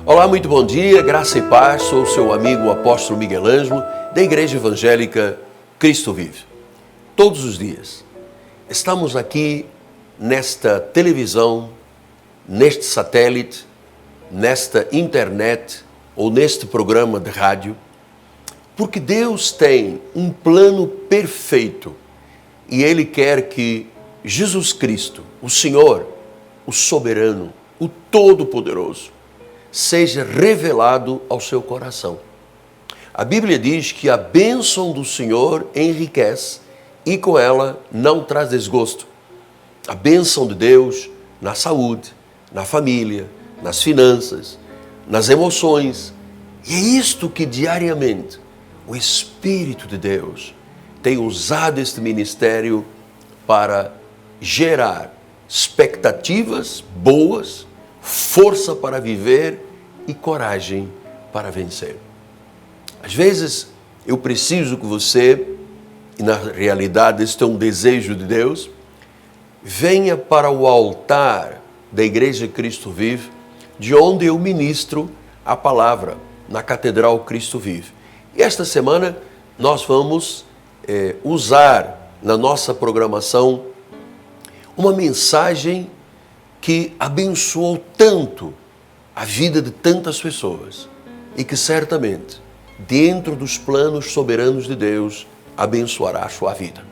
Olá, muito bom dia, graça e paz. Sou o seu amigo o apóstolo Miguel Ângelo, da Igreja Evangélica Cristo Vive. Todos os dias estamos aqui nesta televisão, neste satélite, nesta internet ou neste programa de rádio, porque Deus tem um plano perfeito e Ele quer que Jesus Cristo, o Senhor, o soberano, o Todo-Poderoso, seja revelado ao seu coração. A Bíblia diz que a bênção do Senhor enriquece e com ela não traz desgosto. A bênção de Deus na saúde, na família, nas finanças, nas emoções. E é isto que diariamente o Espírito de Deus tem usado este ministério para gerar expectativas boas, força para viver e coragem para vencer. Às vezes eu preciso que você, e na realidade este é um desejo de Deus, venha para o altar da Igreja Cristo Vive, de onde eu ministro a palavra, na Catedral Cristo Vive. E esta semana nós vamos usar na nossa programação uma mensagem que abençoou tanto a vida de tantas pessoas e que certamente, dentro dos planos soberanos de Deus, abençoará a sua vida.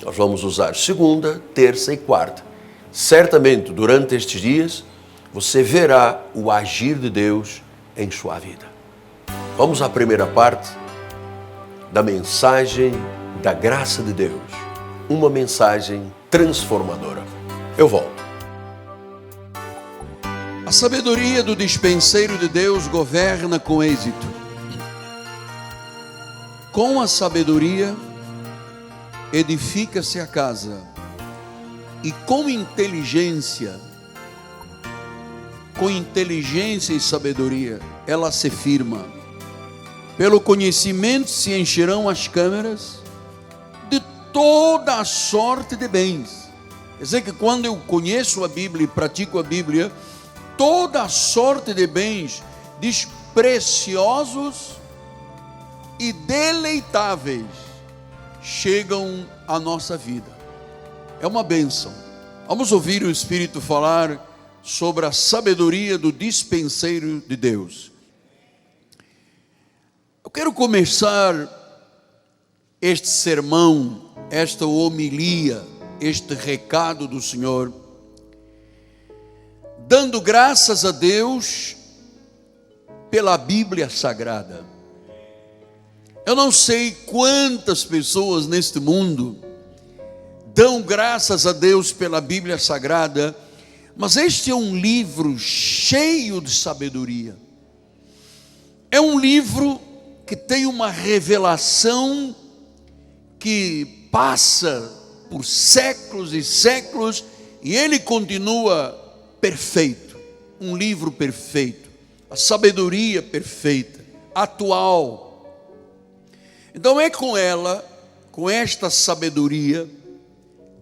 Nós vamos usar segunda, terça e quarta. Certamente, durante estes dias, você verá o agir de Deus em sua vida. Vamos à primeira parte da mensagem da graça de Deus. Uma mensagem transformadora. Eu volto. A sabedoria do dispenseiro de Deus governa com êxito. Com a sabedoria edifica-se a casa, e com inteligência e sabedoria, ela se firma. Pelo conhecimento se encherão as câmaras de toda a sorte de bens. Quer dizer que quando eu conheço a Bíblia e pratico a Bíblia, toda a sorte de bens, diz, preciosos e deleitáveis, chegam à nossa vida. É uma bênção. Vamos ouvir o Espírito falar sobre a sabedoria do dispenseiro de Deus. Eu quero começar este sermão, esta homilia, este recado do Senhor, dando graças a Deus pela Bíblia Sagrada. Eu não sei quantas pessoas neste mundo dão graças a Deus pela Bíblia Sagrada, mas este é um livro cheio de sabedoria. É um livro que tem uma revelação que passa por séculos e séculos e ele continua perfeito, um livro perfeito, a sabedoria perfeita, atual. Então é com ela, com esta sabedoria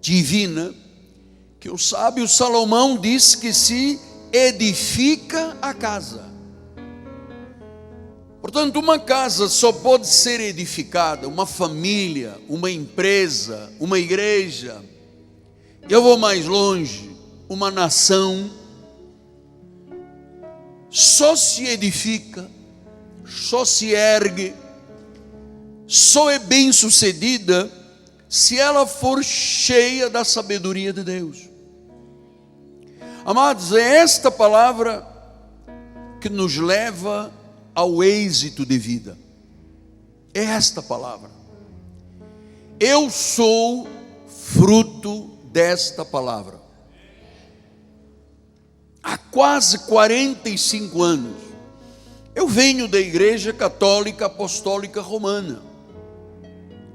divina, que o sábio Salomão disse que se edifica a casa. Portanto, uma casa só pode ser edificada, uma família, uma empresa, uma igreja, eu vou mais longe, uma nação, só se edifica, só se ergue, só é bem sucedida se ela for cheia da sabedoria de Deus. Amados, é esta palavra que nos leva ao êxito de vida. É esta palavra. Eu sou fruto desta palavra. Há quase 45 anos, eu venho da Igreja Católica Apostólica Romana.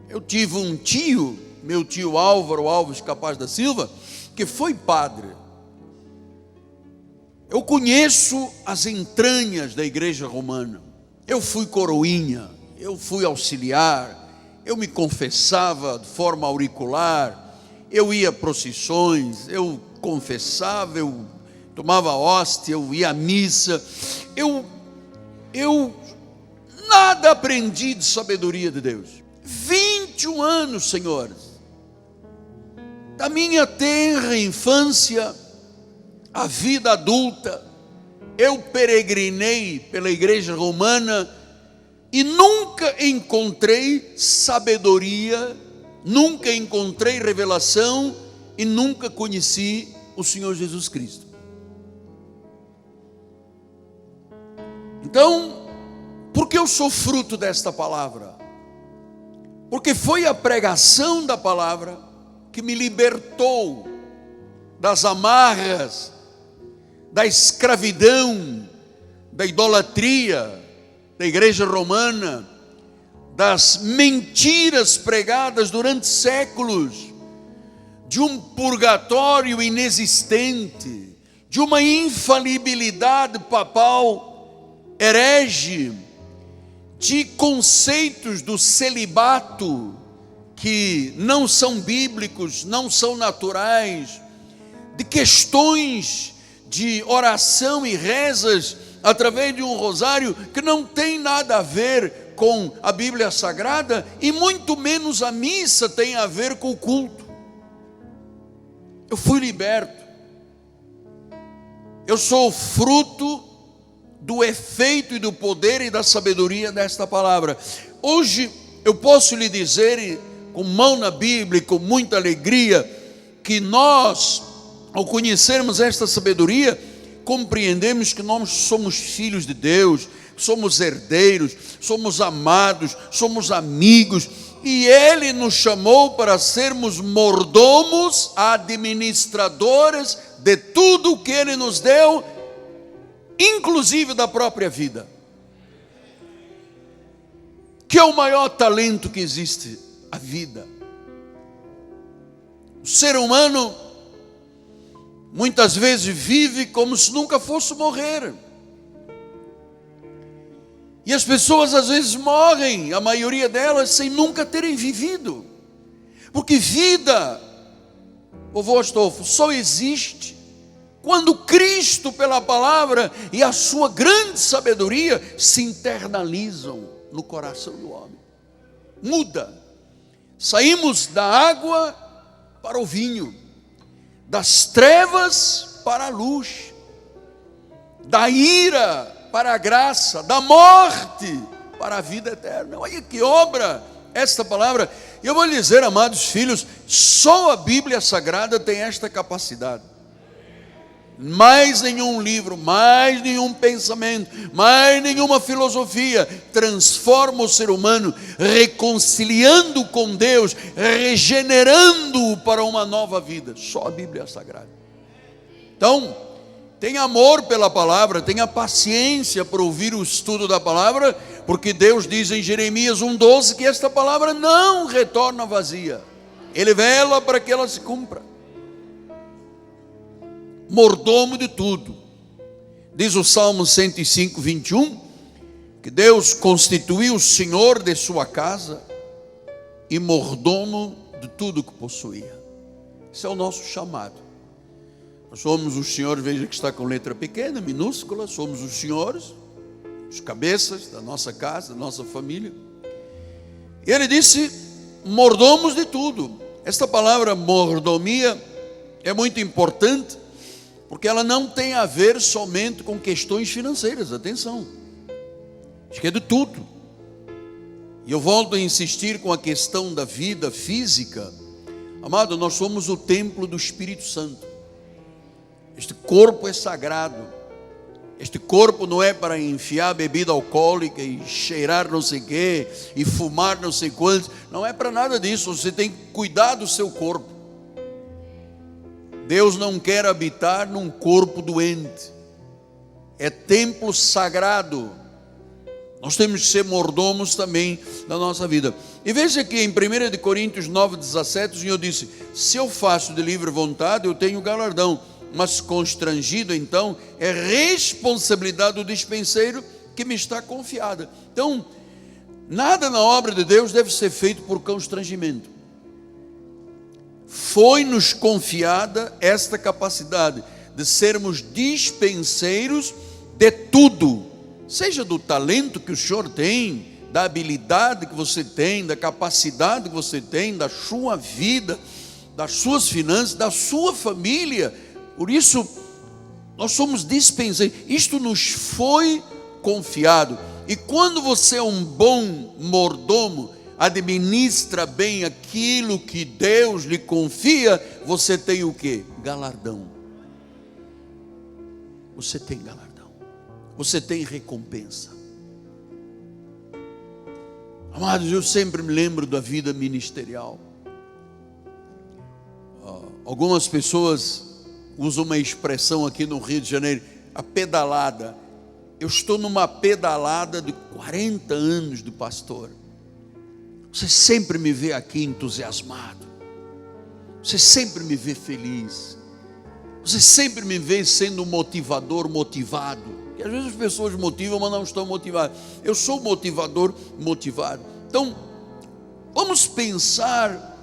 Eu tive um tio, meu tio Álvaro Alves Capaz da Silva, que foi padre. Eu conheço as entranhas da Igreja Romana. Eu fui coroinha, eu fui auxiliar, eu me confessava de forma auricular, eu ia a procissões, eu confessava, eu tomava hóstia, eu ia à missa, eu nada aprendi de sabedoria de Deus. 21 anos, senhores, da minha tenra infância à vida adulta, eu peregrinei pela igreja romana e nunca encontrei sabedoria, nunca encontrei revelação e nunca conheci o Senhor Jesus Cristo. Então, por que eu sou fruto desta palavra? Porque foi a pregação da palavra que me libertou das amarras, da escravidão, da idolatria, da igreja romana, das mentiras pregadas durante séculos, de um purgatório inexistente, de uma infalibilidade papal herege, de conceitos do celibato que não são bíblicos, não são naturais, de questões de oração e rezas através de um rosário que não tem nada a ver com a Bíblia Sagrada e muito menos a missa tem a ver com o culto. Eu fui liberto. Eu sou fruto do efeito e do poder e da sabedoria desta palavra. Hoje eu posso lhe dizer, com mão na Bíblia e com muita alegria, que nós, ao conhecermos esta sabedoria, compreendemos que nós somos filhos de Deus, somos herdeiros, somos amados, somos amigos, e Ele nos chamou para sermos mordomos, administradores de tudo o que Ele nos deu, inclusive da própria vida. Que é o maior talento que existe? A vida. O ser humano muitas vezes vive como se nunca fosse morrer. E as pessoas às vezes morrem, a maioria delas, sem nunca terem vivido. Porque vida, vovô Astolfo, só existe quando Cristo, pela palavra e a sua grande sabedoria, se internalizam no coração do homem. Muda. Saímos da água para o vinho, das trevas para a luz, da ira para a graça, da morte para a vida eterna. Olha que obra esta palavra. E eu vou lhe dizer, amados filhos, só a Bíblia Sagrada tem esta capacidade. Mais nenhum livro, mais nenhum pensamento, mais nenhuma filosofia transforma o ser humano, reconciliando com Deus, regenerando-o para uma nova vida. Só a Bíblia Sagrada. Então, tenha amor pela palavra, tenha paciência para ouvir o estudo da palavra, porque Deus diz em Jeremias 1,12 que esta palavra não retorna vazia. Ele vela para que ela se cumpra. Mordomo de tudo. Diz o Salmo 105, 21, que Deus constituiu o Senhor de sua casa e mordomo de tudo que possuía. Esse é o nosso chamado. Nós somos os senhores, veja que está com letra pequena, minúscula, somos os senhores, os cabeças da nossa casa, da nossa família. E ele disse, mordomos de tudo. Esta palavra mordomia é muito importante, porque ela não tem a ver somente com questões financeiras, atenção. Acho que é de tudo. E eu volto a insistir com a questão da vida física. Amado, nós somos o templo do Espírito Santo. Este corpo é sagrado. Este corpo não é para enfiar bebida alcoólica e cheirar não sei o quê, e fumar não sei quantos. Não é para nada disso. Você tem que cuidar do seu corpo. Deus não quer habitar num corpo doente. É templo sagrado. Nós temos que ser mordomos também da nossa vida. E veja que em 1 Coríntios 9,17 o Senhor disse, se eu faço de livre vontade, eu tenho galardão, mas constrangido então é responsabilidade do dispenseiro que me está confiada. Então, nada na obra de Deus deve ser feito por constrangimento. Foi-nos confiada esta capacidade de sermos dispenseiros de tudo, seja do talento que o senhor tem, da habilidade que você tem, da capacidade que você tem, da sua vida, das suas finanças, da sua família. Por isso, nós somos dispenseiros, isto nos foi confiado. E quando você é um bom mordomo, administra bem aquilo que Deus lhe confia, você tem o quê? Galardão. Você tem galardão. Você tem recompensa. Amados, eu sempre me lembro da vida ministerial. Algumas pessoas usam uma expressão aqui no Rio de Janeiro, a pedalada. Eu estou numa pedalada de 40 anos de pastor. Você sempre me vê aqui entusiasmado. Você sempre me vê feliz. Você sempre me vê sendo um motivador motivado. Porque às vezes as pessoas motivam, mas não estão motivadas. Eu sou motivador motivado. Então, vamos pensar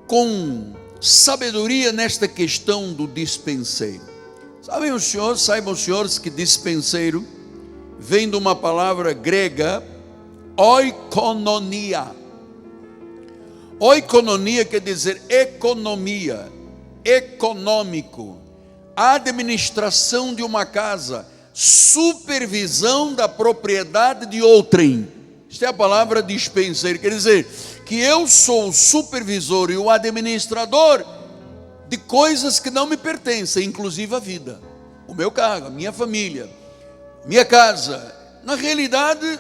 com sabedoria nesta questão do dispenseiro. Saibam os senhores que dispenseiro vem de uma palavra grega, oikononia. Oikononia quer dizer economia, econômico, administração de uma casa, supervisão da propriedade de outrem. Esta é a palavra dispenseiro, quer dizer que eu sou o supervisor e o administrador de coisas que não me pertencem, inclusive a vida, o meu carro, a minha família, minha casa. Na realidade,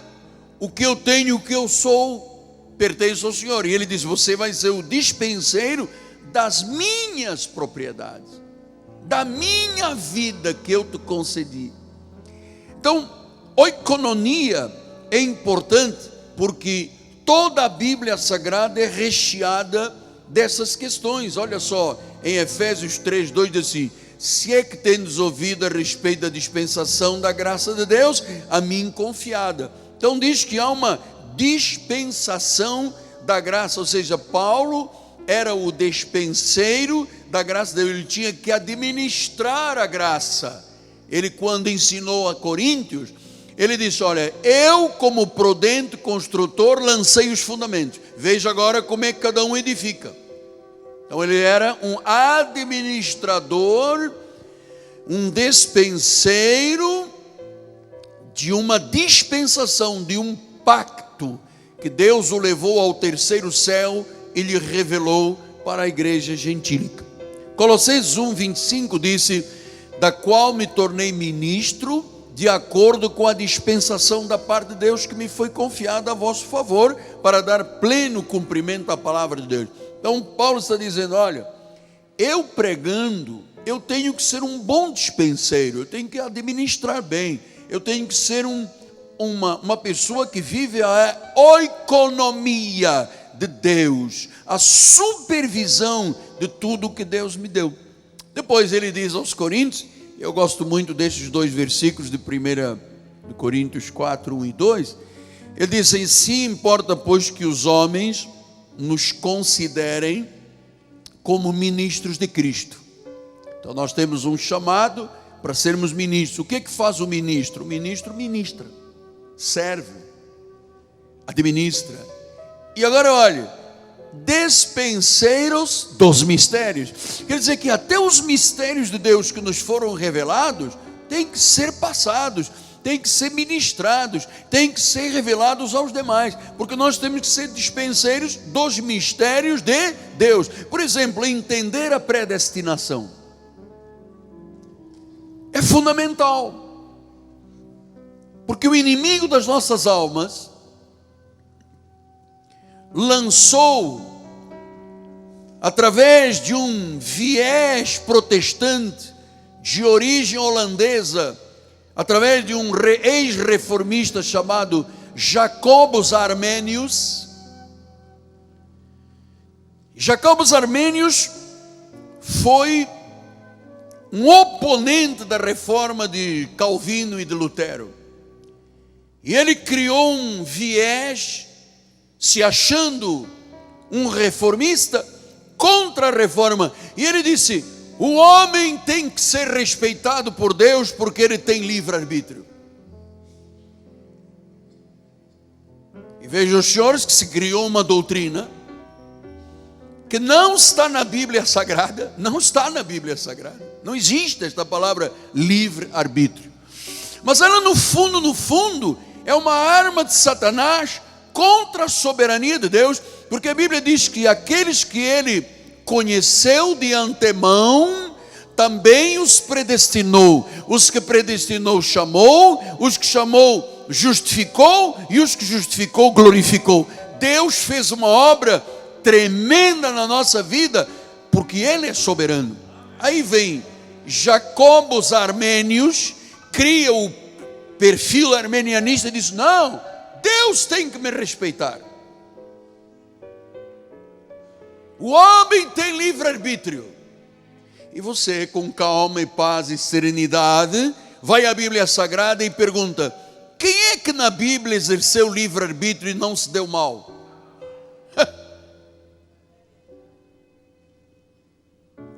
o que eu tenho, o que eu sou, pertence ao Senhor. E Ele diz, você vai ser o dispenseiro das minhas propriedades, da minha vida que eu te concedi. Então, oikonomia é importante, porque toda a Bíblia Sagrada é recheada dessas questões. Olha só, em Efésios 3:2 diz assim, se é que tendes ouvido a respeito da dispensação da graça de Deus, a mim confiada. Então diz que há uma dispensação da graça, ou seja, Paulo era o dispenseiro da graça de Deus, ele tinha que administrar a graça. Ele, quando ensinou a Coríntios, ele disse, olha, eu como prudente construtor lancei os fundamentos, veja agora como é que cada um edifica. Então ele era um administrador, um despenseiro de uma dispensação, de um pacto, que Deus o levou ao terceiro céu e lhe revelou para a igreja gentílica. Colossenses 1:25 disse, da qual me tornei ministro, de acordo com a dispensação da parte de Deus que me foi confiada a vosso favor, para dar pleno cumprimento à palavra de Deus. Então Paulo está dizendo, olha, eu pregando, eu tenho que ser um bom dispenseiro, eu tenho que administrar bem, eu tenho que ser uma pessoa que vive a oikonomia de Deus, a supervisão de tudo que Deus me deu. Depois ele diz aos Coríntios, eu gosto muito desses dois versículos de 1 Coríntios 4, 1 e 2, ele diz assim, se importa pois que os homens nos considerem como ministros de Cristo. Então nós temos um chamado para sermos ministros. O que é que faz o ministro? O ministro ministra, serve, administra. E agora olha, despenseiros dos mistérios. Quer dizer que até os mistérios de Deus que nos foram revelados têm que ser passados, têm que ser ministrados, têm que ser revelados aos demais, porque nós temos que ser dispenseiros dos mistérios de Deus. Por exemplo, entender a predestinação é fundamental, porque o inimigo das nossas almas lançou, através de um viés protestante de origem holandesa, através de um ex-reformista chamado Jacobus Arminius. Jacobus Arminius foi um oponente da reforma de Calvino e de Lutero, e ele criou um viés, se achando um reformista, contra a reforma, e ele disse, o homem tem que ser respeitado por Deus porque ele tem livre-arbítrio. E vejam os senhores que se criou uma doutrina que não está na Bíblia Sagrada, não está na Bíblia Sagrada. Não existe esta palavra livre-arbítrio. Mas ela no fundo, é uma arma de Satanás contra a soberania de Deus, porque a Bíblia diz que aqueles que ele conheceu de antemão, também os predestinou. Os que predestinou chamou, os que chamou justificou, e os que justificou glorificou. Deus fez uma obra tremenda na nossa vida, porque Ele é soberano. Aí vem Jacobo os armênios, cria o perfil armenianista e diz: não, Deus tem que me respeitar. O homem tem livre-arbítrio. E você, com calma e paz e serenidade, vai à Bíblia Sagrada e pergunta: quem é que na Bíblia exerceu livre-arbítrio e não se deu mal?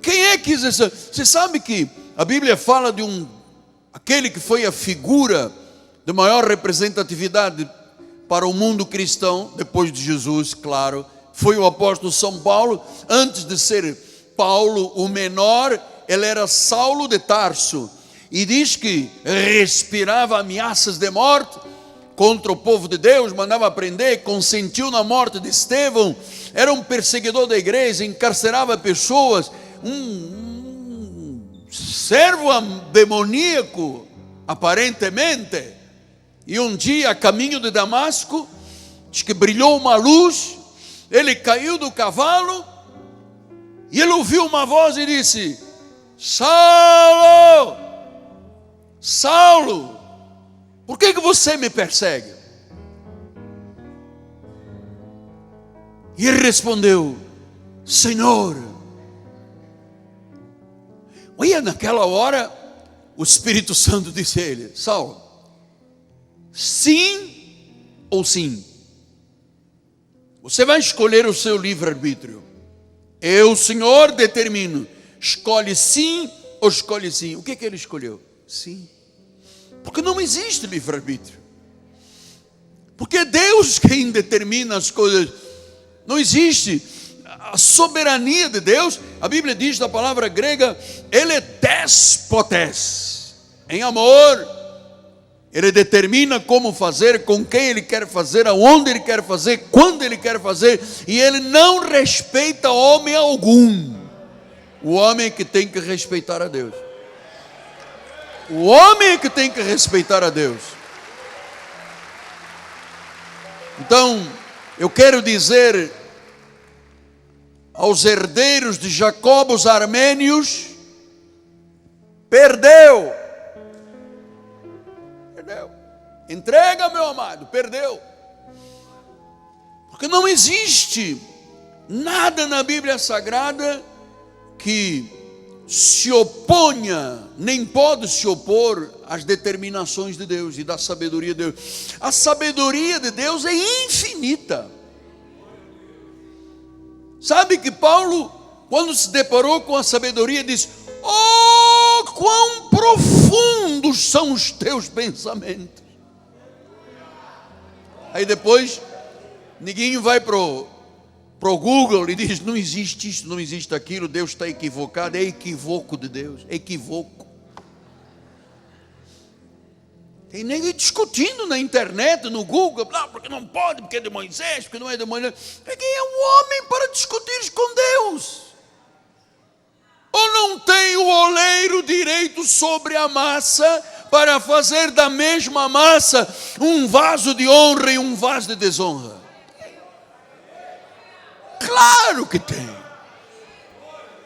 Quem é que exerceu? Você sabe que a Bíblia fala de aquele que foi a figura de maior representatividade para o mundo cristão, depois de Jesus, claro, foi o apóstolo São Paulo. Antes de ser Paulo o menor, ele era Saulo de Tarso, e diz que respirava ameaças de morte contra o povo de Deus, mandava prender, consentiu na morte de Estevão, era um perseguidor da igreja, encarcerava pessoas, um servo demoníaco, aparentemente. E um dia, a caminho de Damasco, diz que brilhou uma luz, ele caiu do cavalo, e ele ouviu uma voz e disse: Saulo, Saulo, por que você me persegue? E ele respondeu: Senhor. Olha, naquela hora, o Espírito Santo disse a ele: Saulo, sim ou sim? Você vai escolher o seu livre-arbítrio. Eu, Senhor, determino. Escolhe sim ou escolhe sim? O que ele escolheu? Sim. Porque não existe livre-arbítrio. Porque é Deus quem determina as coisas. Não existe. A soberania de Deus, a Bíblia diz na palavra grega, ele é despotes. Em amor, ele determina como fazer, com quem ele quer fazer, aonde ele quer fazer, quando ele quer fazer, e ele não respeita homem algum. O homem é que tem que respeitar a Deus. O homem é que tem que respeitar a Deus. Então, eu quero dizer aos herdeiros de Jacobo, os armênios: perdeu. Entrega, meu amado, perdeu. Porque não existe nada na Bíblia Sagrada que se oponha, nem pode se opor às determinações de Deus e da sabedoria de Deus. A sabedoria de Deus é infinita. Sabe que Paulo, quando se deparou com a sabedoria, disse: oh, quão profundos são os teus pensamentos. Aí depois, ninguém vai pro Google e diz: não existe isso, não existe aquilo, Deus está equivocado. É equívoco de Deus, é equívoco. Tem ninguém discutindo na internet, no Google: não, porque não pode, porque é de Moisés, porque não é de Moisés. Quem é um homem para discutir com Deus? Ou não tem o oleiro direito sobre a massa para fazer da mesma massa um vaso de honra e um vaso de desonra? Claro que tem.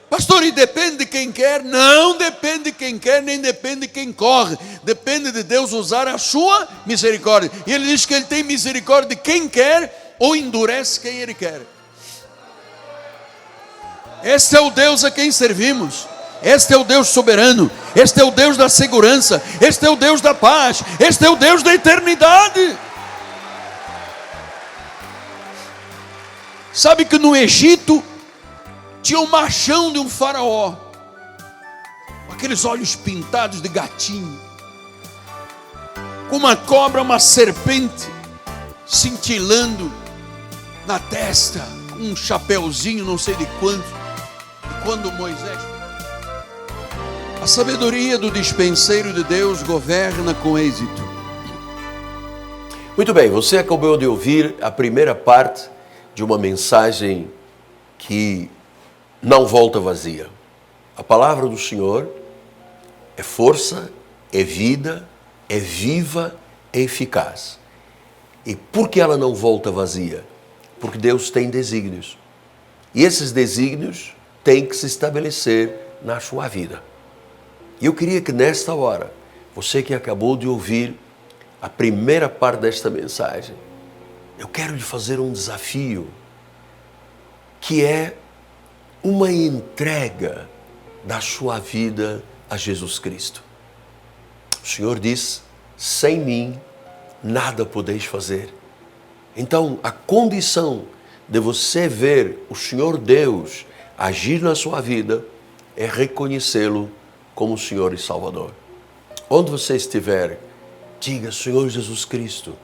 Pastor, e depende de quem quer? Não depende de quem quer, nem depende de quem corre. Depende de Deus usar a sua misericórdia. E Ele diz que Ele tem misericórdia de quem quer, ou endurece quem Ele quer. Este é o Deus a quem servimos. Este é o Deus soberano. Este é o Deus da segurança. Este é o Deus da paz. Este é o Deus da eternidade. Sabe que no Egito tinha um machão de um faraó. aqueles olhos pintados de gatinho, com uma cobra, uma serpente cintilando na testa, um chapéuzinho não sei de quanto. E quando Moisés... A sabedoria do dispenseiro de Deus governa com êxito. Muito bem, você acabou de ouvir a primeira parte de uma mensagem que não volta vazia. A palavra do Senhor é força, é vida, é viva, é eficaz. E por que ela não volta vazia? Porque Deus tem desígnios. E esses desígnios têm que se estabelecer na sua vida. E eu queria que nesta hora, você que acabou de ouvir a primeira parte desta mensagem, eu quero lhe fazer um desafio, que é uma entrega da sua vida a Jesus Cristo. O Senhor diz: sem mim nada podeis fazer. Então, a condição de você ver o Senhor Deus agir na sua vida é reconhecê-lo como Senhor e Salvador. Onde você estiver, diga: Senhor Jesus Cristo,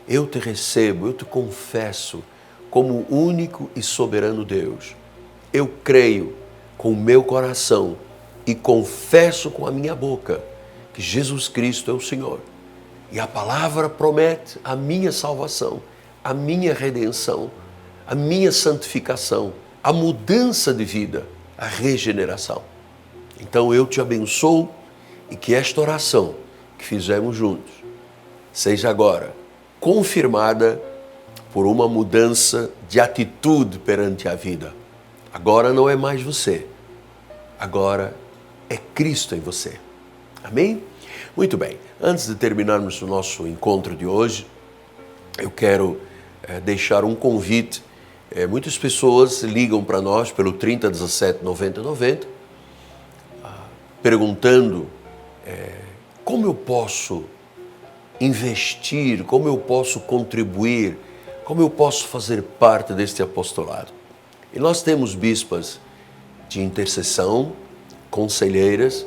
eu te recebo, eu te confesso como único e soberano Deus. Eu creio com o meu coração e confesso com a minha boca que Jesus Cristo é o Senhor. E a palavra promete a minha salvação, a minha redenção, a minha santificação, a mudança de vida, a regeneração. Então eu te abençoo e que esta oração que fizemos juntos seja agora confirmada por uma mudança de atitude perante a vida. Agora não é mais você, agora é Cristo em você. Amém? Muito bem, antes de terminarmos o nosso encontro de hoje, eu quero deixar um convite. Muitas pessoas ligam para nós pelo 3017 90 90, perguntando como eu posso investir, como eu posso contribuir, como eu posso fazer parte deste apostolado. E nós temos bispas de intercessão, conselheiras,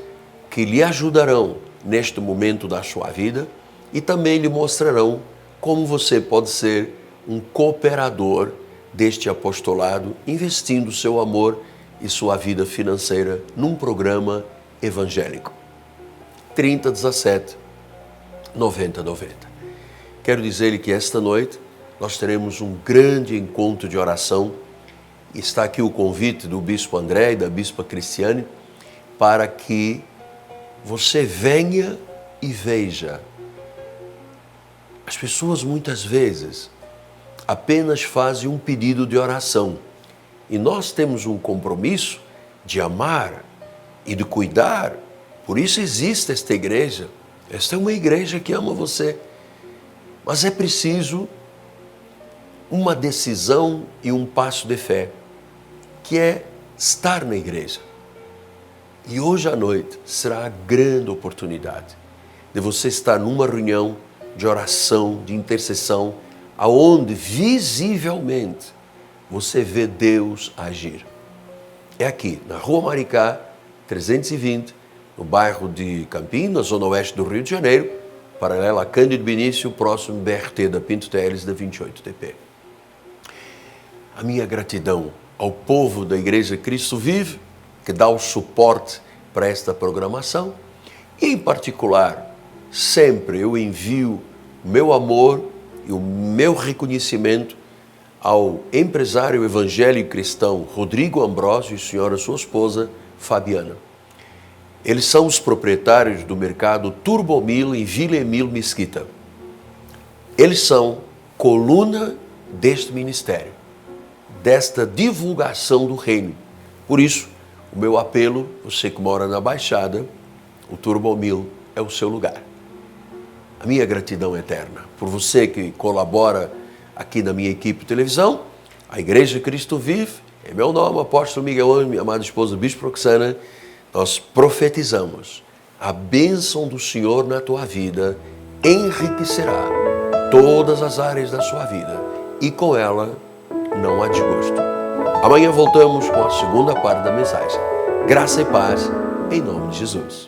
que lhe ajudarão neste momento da sua vida e também lhe mostrarão como você pode ser um cooperador deste apostolado, investindo seu amor e sua vida financeira num programa evangélico. 3017 90 90. Quero dizer-lhe que esta noite nós teremos um grande encontro de oração. Está aqui o convite do Bispo André e da Bispa Cristiane para que você venha e veja. As pessoas muitas vezes apenas fazem um pedido de oração e nós temos um compromisso de amar e de cuidar. Por isso existe esta igreja. Esta é uma igreja que ama você. Mas é preciso uma decisão e um passo de fé, que é estar na igreja. E hoje à noite será a grande oportunidade de você estar numa reunião de oração, de intercessão, aonde visivelmente você vê Deus agir. É aqui, na Rua Maricá, 320, no bairro de Campinas, zona oeste do Rio de Janeiro, paralela a Cândido Benício, próximo BRT da Pinto Teles, da 28TP. A minha gratidão ao povo da Igreja Cristo Vive, que dá o suporte para esta programação, e em particular, sempre eu envio o meu amor e o meu reconhecimento ao empresário evangélico cristão Rodrigo Ambrósio e senhora sua esposa Fabiana. Eles são os proprietários do mercado Turbomil em Vila Emílio Mesquita. Eles são coluna deste ministério, desta divulgação do reino. Por isso, o meu apelo, você que mora na Baixada, o Turbomil é o seu lugar. A minha gratidão eterna por você que colabora aqui na minha equipe de televisão, a Igreja Cristo Vive, em meu nome, Apóstolo Miguel, minha amada esposa Bispo Roxana, nós profetizamos: a bênção do Senhor na tua vida enriquecerá todas as áreas da sua vida e com ela não há desgosto. Amanhã voltamos com a segunda parte da mensagem. Graça e paz em nome de Jesus.